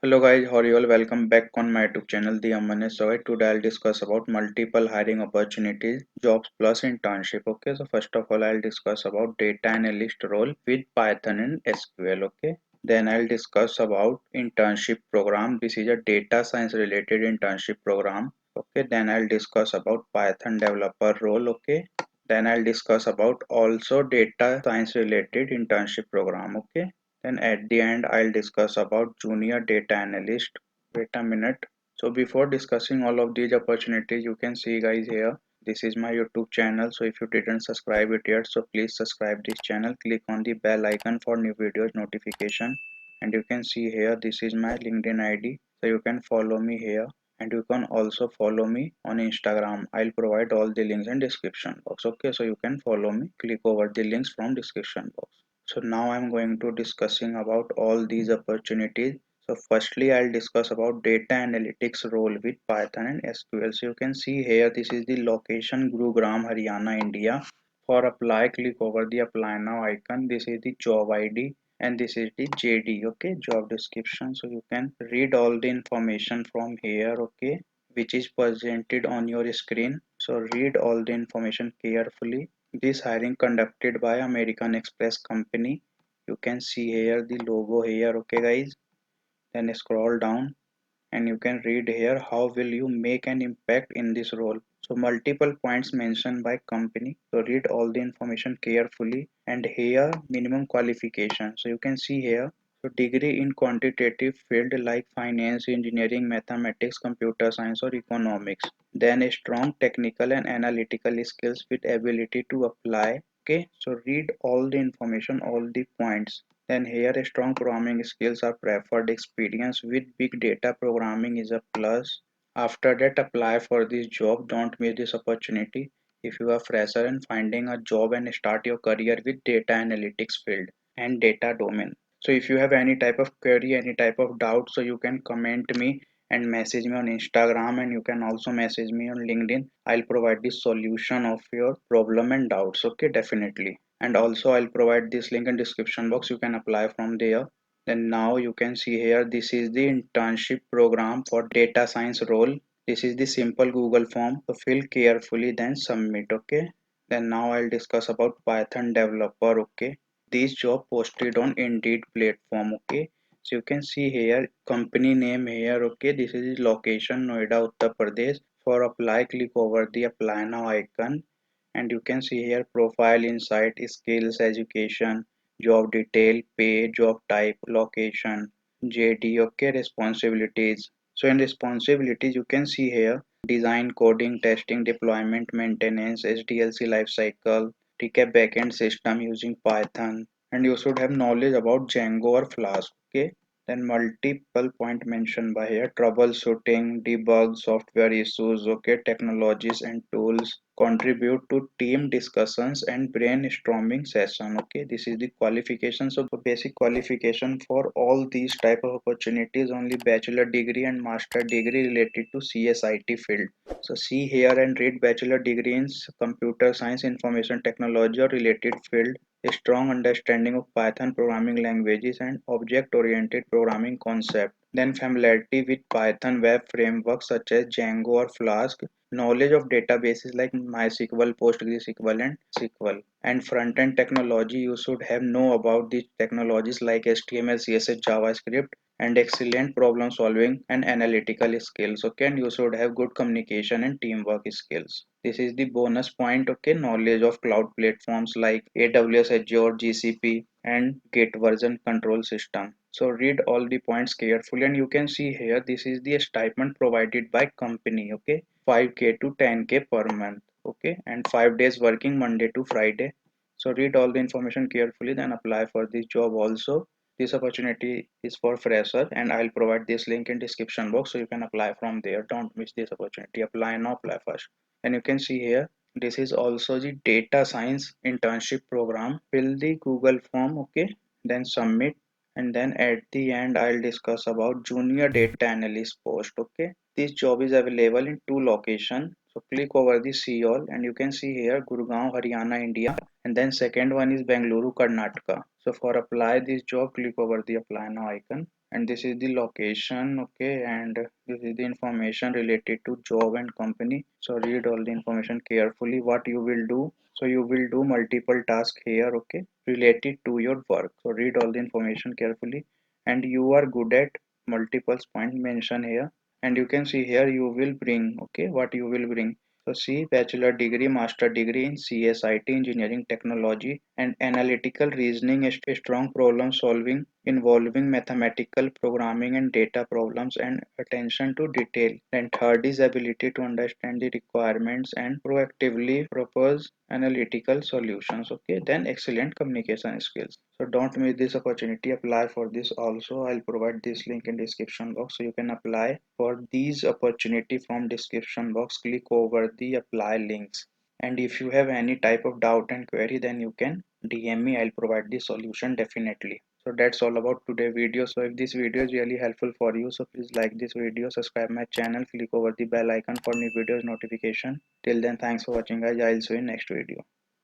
Hello guys, how are you all? Welcome back on my YouTube channel, The Aman. So today I'll discuss about multiple hiring opportunities, jobs plus internship. Okay, so first of all I'll discuss about data analyst role with Python and SQL. Okay, then I'll discuss about internship program. This is a data science related internship program. Okay, then I'll discuss about Python developer role. Okay, then I'll discuss about also data science related internship program. Okay, then at the end, I'll discuss about junior data analyst. Wait a minute. So before discussing all of these opportunities, you can see guys here. This is my YouTube channel. So if you didn't subscribe it yet, so please subscribe this channel. Click on the bell icon for new videos notification. And you can see here, this is my LinkedIn ID. So you can follow me here. And you can also follow me on Instagram. I'll provide all the links in description box. Okay, so you can follow me. Click over the links from description box. So now I'm going to discussing about all these opportunities. So firstly I'll discuss about data analytics role with Python and SQL. So you can see here, this is the location Gurugram, Haryana, India. For apply, click over the apply now icon. This is the job ID and this is the JD. Okay, job description. So you can read all the information from here. Okay, which is presented on your screen. So read all the information carefully. This hiring conducted by American Express company. You can see here the logo here. Okay guys, then scroll down and you can read here how will you make an impact in this role. So multiple points mentioned by company, so read all the information carefully. And here minimum qualification, so you can see here, so degree in quantitative field like finance, engineering, mathematics, computer science or economics, then a strong technical and analytical skills with ability to apply. Okay, so read all the information, all the points. Then here strong programming skills are preferred. Experience with big data programming is a plus. After that, apply for this job. Don't miss this opportunity. If you are fresher and finding a job and start your career with data analytics field and data domain. So if you have any type of query, any type of doubt, so you can comment me and message me on Instagram, and you can also message me on LinkedIn. I'll provide the solution of your problem and doubts. Okay, definitely. And also I'll provide this link in description box. You can apply from there. Then now you can see here, this is the internship program for data science role. This is the simple Google form, so fill carefully then submit. Okay, then now I'll discuss about Python developer. Okay, this job posted on Indeed platform. Okay, so you can see here company name here. Okay, this is the location Noida, Uttar Pradesh. For apply, click over the apply now icon and you can see here profile, insight, skills, education, job detail, pay, job type, location, JD. Okay, responsibilities. So in responsibilities you can see here design, coding, testing, deployment, maintenance, SDLC lifecycle, recap backend system using Python, and you should have knowledge about Django or Flask. Okay, then multiple point mentioned by here, troubleshooting, debug, software issues. Okay, technologies and tools, contribute to team discussions and brainstorming session. Okay, this is the qualification. So basic qualification for all these type of opportunities, only bachelor degree and master degree related to CSIT field. So see here and read bachelor degree in computer science, information technology or related field, a strong understanding of Python programming languages and object-oriented programming concept. Then familiarity with Python web frameworks such as Django or Flask, knowledge of databases like MySQL, PostgreSQL and SQL. And front-end technology, you should have know about these technologies like HTML, CSS, JavaScript, and excellent problem solving and analytical skills. Okay, and you should have good communication and teamwork skills. This is the bonus point. Okay, knowledge of cloud platforms like AWS, Azure, GCP and Git version control system. So read all the points carefully and you can see here, this is the stipend provided by company. Okay, 5k to 10k per month. Okay, and 5 days working Monday to Friday. So read all the information carefully, then apply for this job also. This opportunity is for fresher and I'll provide this link in description box so you can apply from there. Don't miss this opportunity. Apply now, apply first. And you can see here, this is also the data science internship program. Fill the Google form. Okay, then submit, and then at the end I'll discuss about junior data analyst post. Okay, this job is available in two locations. So click over the see all and you can see here Gurugram, Haryana, India, and then second one is Bengaluru, Karnataka. So for apply this job, click over the apply now icon and this is the location. Okay, and this is the information related to job and company. So read all the information carefully. What you will do, so you will do multiple tasks here, okay, related to your work. So read all the information carefully, and you are good at multiple point mentioned here, and you can see here you will bring, okay, what you will bring. So see, bachelor degree, master degree in CSIT, engineering technology and analytical reasoning, a strong problem solving involving mathematical programming and data problems and attention to detail. And third is ability to understand the requirements and proactively propose analytical solutions. Okay, then excellent communication skills. So don't miss this opportunity. Apply for this also. I'll provide this link in description box, so you can apply for these opportunity from description box. Click over the apply links. And if you have any type of doubt and query, then you can DM me. I'll provide the solution definitely. So that's all about today video. So if this video is really helpful for you, so please like this video, subscribe my channel, click over the bell icon for new videos notification. Till then, thanks for watching guys. I'll see you in next video.